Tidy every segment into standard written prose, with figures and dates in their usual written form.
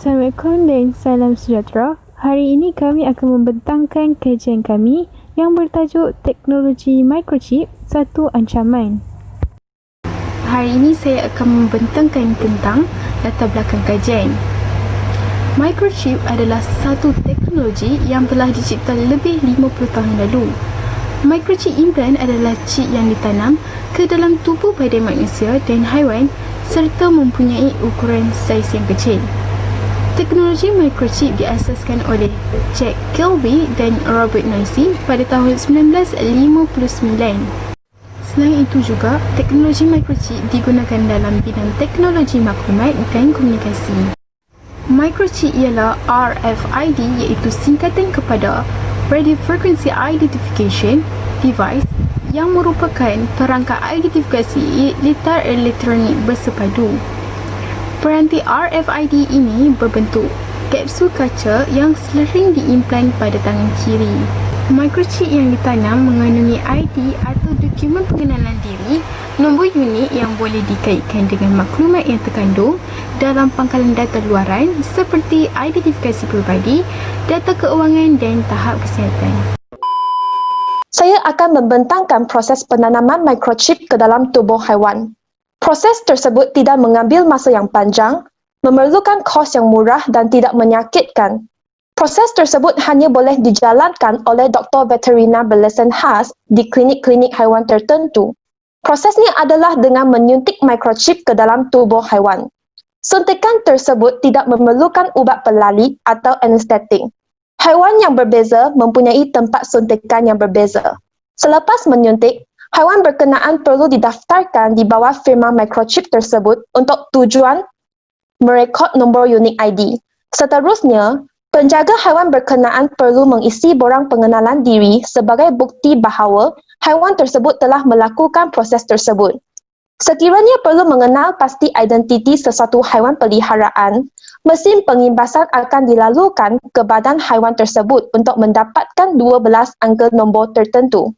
Assalamualaikum dan salam sejahtera. Hari ini kami akan membentangkan kajian kami yang bertajuk Teknologi Microchip, Satu Ancaman. Hari ini saya akan membentangkan tentang latar belakang kajian. Microchip adalah satu teknologi yang telah dicipta lebih 50 tahun lalu. Microchip implant adalah chip yang ditanam ke dalam tubuh badan manusia dan haiwan serta mempunyai ukuran saiz yang kecil. Teknologi microchip diasaskan oleh Jack Kilby dan Robert Noyce pada tahun 1959. Selain itu juga, teknologi microchip digunakan dalam bidang teknologi maklumat dan komunikasi. Microchip ialah RFID, iaitu singkatan kepada Radio Frequency Identification Device, yang merupakan perangkat identifikasi liter elektronik bersepadu. Peranti RFID ini berbentuk kapsul kaca yang sering diimplan pada tangan kiri. Microchip yang ditanam mengandungi ID atau dokumen pengenalan diri, nombor unit yang boleh dikaitkan dengan maklumat yang terkandung dalam pangkalan data luaran seperti identifikasi peribadi, data keuangan dan tahap kesihatan. Saya akan membentangkan proses penanaman microchip ke dalam tubuh haiwan. Proses tersebut tidak mengambil masa yang panjang, memerlukan kos yang murah dan tidak menyakitkan. Proses tersebut hanya boleh dijalankan oleh doktor veteriner berlesen khas di klinik-klinik haiwan tertentu. Prosesnya adalah dengan menyuntik microchip ke dalam tubuh haiwan. Suntikan tersebut tidak memerlukan ubat pelali atau anestetik. Haiwan yang berbeza mempunyai tempat suntikan yang berbeza. Selepas menyuntik, haiwan berkenaan perlu didaftarkan di bawah firma microchip tersebut untuk tujuan merekod nombor unik ID. Seterusnya, penjaga haiwan berkenaan perlu mengisi borang pengenalan diri sebagai bukti bahawa haiwan tersebut telah melakukan proses tersebut. Sekiranya perlu mengenal pasti identiti sesuatu haiwan peliharaan, mesin pengimbasan akan dilalukan ke badan haiwan tersebut untuk mendapatkan 12 angka nombor tertentu.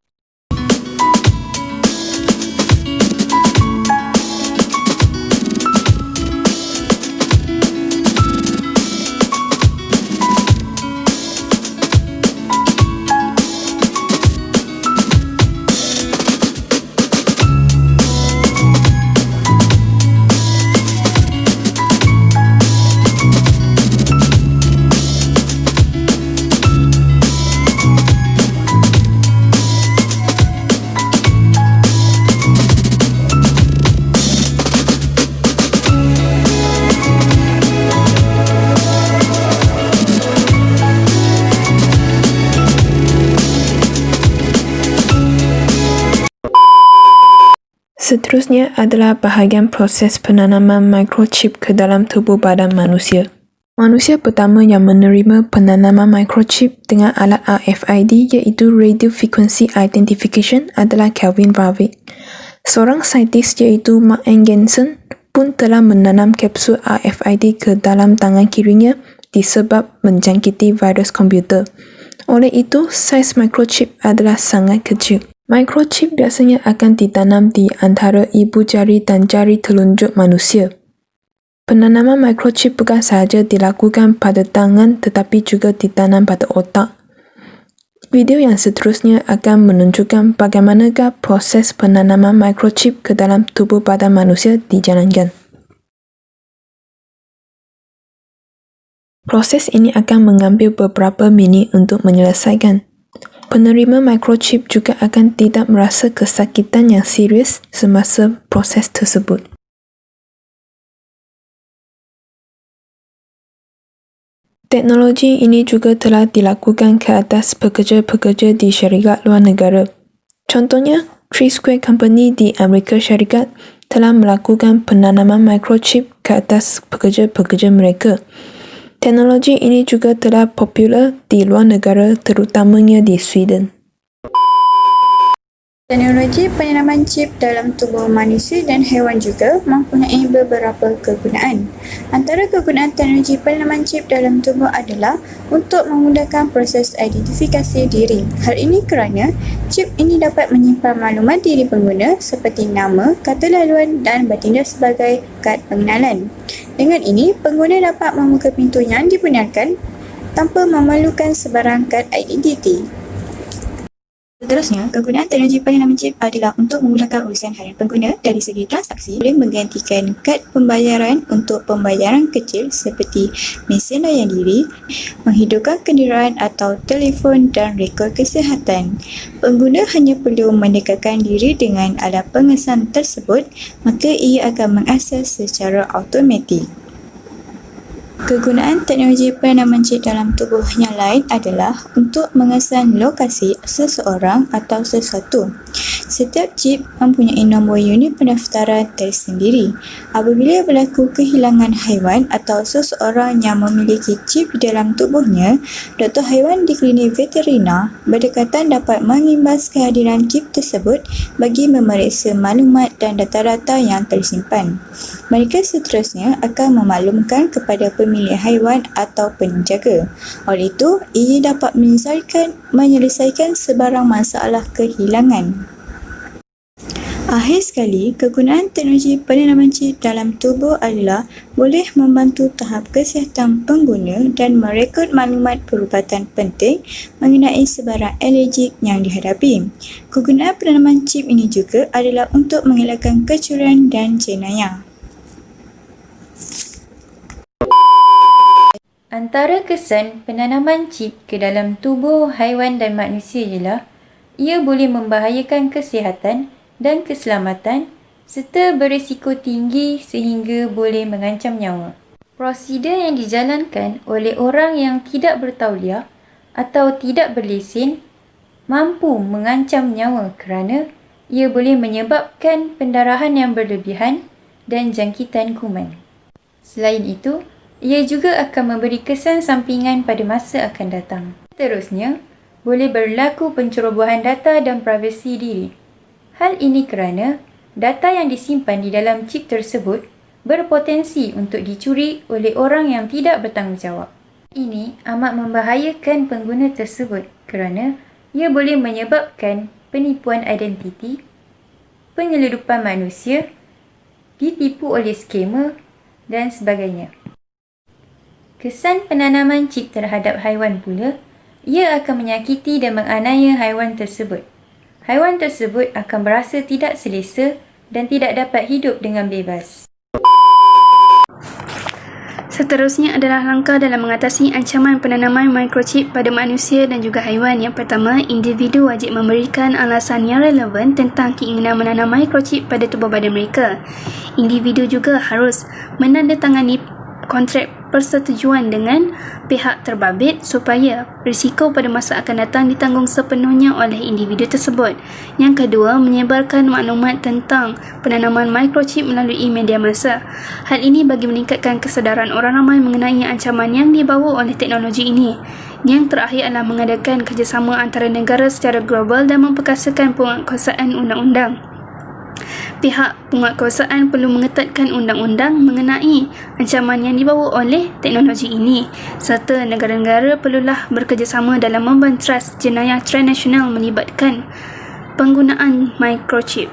Seterusnya adalah bahagian proses penanaman microchip ke dalam tubuh badan manusia. Manusia pertama yang menerima penanaman microchip dengan alat RFID iaitu Radio Frequency Identification adalah Kelvin Varvick. Seorang saintis iaitu Mark Engenson pun telah menanam kapsul RFID ke dalam tangan kirinya disebab menjangkiti virus komputer. Oleh itu, saiz microchip adalah sangat kecil. Microchip biasanya akan ditanam di antara ibu jari dan jari telunjuk manusia. Penanaman microchip bukan sahaja dilakukan pada tangan tetapi juga ditanam pada otak. Video yang seterusnya akan menunjukkan bagaimanakah proses penanaman microchip ke dalam tubuh badan manusia dijalankan. Proses ini akan mengambil beberapa minit untuk menyelesaikan. Penerima microchip juga akan tidak merasa kesakitan yang serius semasa proses tersebut. Teknologi ini juga telah dilakukan ke atas pekerja-pekerja di syarikat luar negara. Contohnya, Three Square Company di Amerika Syarikat telah melakukan penanaman microchip ke atas pekerja-pekerja mereka. Teknologi ini juga telah popular di luar negara, terutamanya di Sweden. Teknologi penanaman chip dalam tubuh manusia dan haiwan juga mempunyai beberapa kegunaan. Antara kegunaan teknologi penanaman chip dalam tubuh adalah untuk memudahkan proses identifikasi diri. Hal ini kerana chip ini dapat menyimpan maklumat diri pengguna seperti nama, kata laluan dan bertindak sebagai kad pengenalan. Dengan ini, pengguna dapat membuka pintu yang dibenarkan tanpa memerlukan sebarang kad identiti. Seterusnya, kegunaan teknologi penanaman chip adalah untuk memudahkan urusan harian pengguna dari segi transaksi, boleh menggantikan kad pembayaran untuk pembayaran kecil seperti mesin layan diri, menghidupkan kenderaan atau telefon dan rekod kesihatan. Pengguna hanya perlu mendekatkan diri dengan alat pengesan tersebut, maka ia akan mengakses secara automatik. Kegunaan teknologi penanaman chip dalam tubuh yang lain adalah untuk mengesan lokasi seseorang atau sesuatu. Setiap chip mempunyai nombor unit pendaftaran tersendiri. Apabila berlaku kehilangan haiwan atau seseorang yang memiliki chip di dalam tubuhnya, doktor haiwan di klinik veterina berdekatan dapat mengimbas kehadiran chip tersebut bagi memeriksa maklumat dan data-data yang tersimpan. Mereka seterusnya akan memaklumkan kepada pemilik haiwan atau penjaga. Oleh itu, ia dapat menyelesaikan sebarang masalah kehilangan. Akhir sekali, kegunaan teknologi penanaman chip dalam tubuh adalah boleh membantu tahap kesihatan pengguna dan merekod maklumat perubatan penting mengenai sebarang alergik yang dihadapi. Kegunaan penanaman chip ini juga adalah untuk mengelakkan kecurian dan jenayah. Antara kesan penanaman chip ke dalam tubuh haiwan dan manusia ialah ia boleh membahayakan kesihatan dan keselamatan serta berisiko tinggi sehingga boleh mengancam nyawa. Prosedur yang dijalankan oleh orang yang tidak bertauliah atau tidak berlesen mampu mengancam nyawa kerana ia boleh menyebabkan pendarahan yang berlebihan dan jangkitan kuman. Selain itu, ia juga akan memberi kesan sampingan pada masa akan datang. Seterusnya, boleh berlaku pencerobohan data dan privasi diri. Hal ini kerana data yang disimpan di dalam chip tersebut berpotensi untuk dicuri oleh orang yang tidak bertanggungjawab. Ini amat membahayakan pengguna tersebut kerana ia boleh menyebabkan penipuan identiti, penyeludupan manusia, ditipu oleh skamer dan sebagainya. Kesan penanaman chip terhadap haiwan pula, ia akan menyakiti dan menganiaya haiwan tersebut. Haiwan tersebut akan berasa tidak selesa dan tidak dapat hidup dengan bebas. Seterusnya adalah langkah dalam mengatasi ancaman penanaman microchip pada manusia dan juga haiwan. Yang pertama, individu wajib memberikan alasan yang relevan tentang keinginan menanam microchip pada tubuh badan mereka. Individu juga harus menandatangani kontrak persetujuan dengan pihak terbabit supaya risiko pada masa akan datang ditanggung sepenuhnya oleh individu tersebut. Yang kedua, menyebarkan maklumat tentang penanaman microchip melalui media massa. Hal ini bagi meningkatkan kesedaran orang ramai mengenai ancaman yang dibawa oleh teknologi ini. Yang terakhir adalah mengadakan kerjasama antara negara secara global dan memperkasakan penguatkuasaan undang-undang. Pihak penguatkuasaan perlu mengetatkan undang-undang mengenai ancaman yang dibawa oleh teknologi ini serta negara-negara perlulah bekerjasama dalam membantras jenayah transnasional melibatkan penggunaan microchip.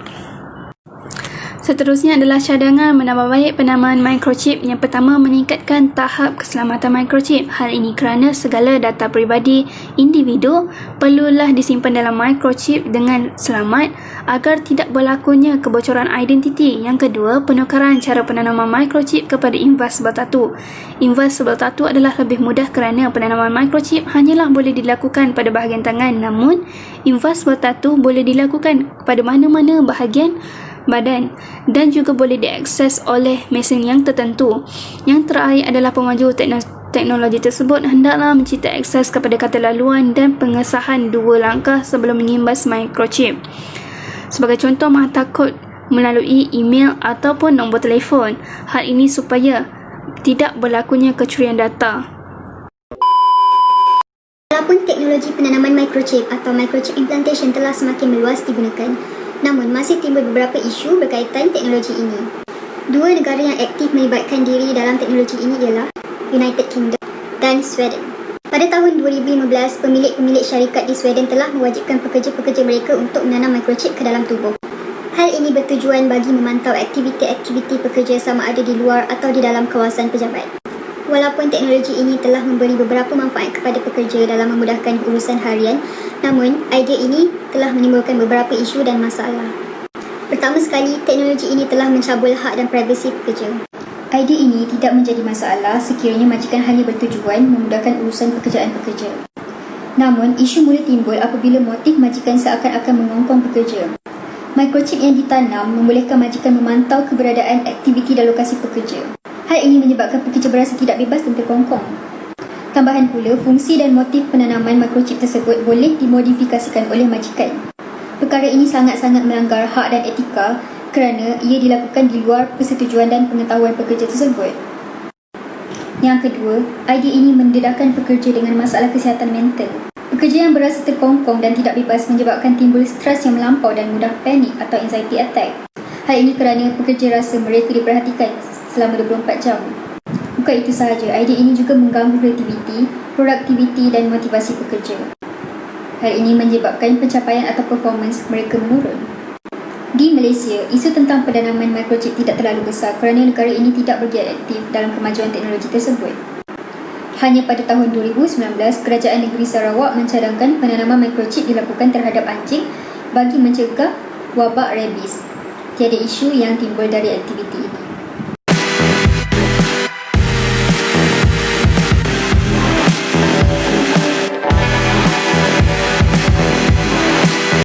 Seterusnya adalah cadangan menambah baik penanaman microchip. Yang pertama, meningkatkan tahap keselamatan microchip. Hal ini kerana segala data peribadi individu perlulah disimpan dalam microchip dengan selamat agar tidak berlakunya kebocoran identiti. Yang kedua, penukaran cara penanaman microchip kepada invas bertatu. Invas bertatu adalah lebih mudah kerana penanaman microchip hanyalah boleh dilakukan pada bahagian tangan, namun invas bertatu boleh dilakukan kepada mana-mana bahagian badan dan juga boleh diakses oleh mesin yang tertentu. Yang terakhir adalah pemaju teknologi tersebut hendaklah mencipta akses kepada kata laluan dan pengesahan 2 langkah sebelum mengimbas microchip. Sebagai contoh, mata kod melalui email ataupun nombor telefon. Hal ini supaya tidak berlakunya kecurian data. Walaupun teknologi penanaman microchip atau microchip implantation telah semakin meluas digunakan, namun masih timbul beberapa isu berkaitan teknologi ini. 2 negara yang aktif melibatkan diri dalam teknologi ini ialah United Kingdom dan Sweden. Pada tahun 2015, pemilik-pemilik syarikat di Sweden telah mewajibkan pekerja-pekerja mereka untuk menanam microchip ke dalam tubuh. Hal ini bertujuan bagi memantau aktiviti-aktiviti pekerja sama ada di luar atau di dalam kawasan pejabat. Walaupun teknologi ini telah memberi beberapa manfaat kepada pekerja dalam memudahkan urusan harian, namun idea ini telah menimbulkan beberapa isu dan masalah. Pertama sekali, teknologi ini telah mencabul hak dan privasi pekerja. Idea ini tidak menjadi masalah sekiranya majikan hanya bertujuan memudahkan urusan pekerjaan pekerja. Namun, isu mula timbul apabila motif majikan seakan-akan mengongkong pekerja. Microchip yang ditanam membolehkan majikan memantau keberadaan aktiviti dan lokasi pekerja. Hal ini menyebabkan pekerja berasa tidak bebas dan terkongkong. Tambahan pula, fungsi dan motif penanaman microchip tersebut boleh dimodifikasikan oleh majikan. Perkara ini sangat-sangat melanggar hak dan etika kerana ia dilakukan di luar persetujuan dan pengetahuan pekerja tersebut. Yang kedua, idea ini mendedahkan pekerja dengan masalah kesihatan mental. Pekerja yang berasa terkongkong dan tidak bebas menyebabkan timbul stres yang melampau dan mudah panik atau anxiety attack. Hal ini kerana pekerja rasa mereka diperhatikan selama 24 jam. Bukan itu sahaja, idea ini juga mengganggu kreativiti, produktiviti dan motivasi pekerja. Hal ini menyebabkan pencapaian atau performance mereka menurun. Di Malaysia, isu tentang pendanaman microchip tidak terlalu besar kerana negara ini tidak bergiat aktif dalam kemajuan teknologi tersebut. Hanya pada tahun 2019, Kerajaan Negeri Sarawak mencadangkan penanaman microchip dilakukan terhadap anjing bagi mencegah wabak rabies. Tiada isu yang timbul dari aktiviti ini.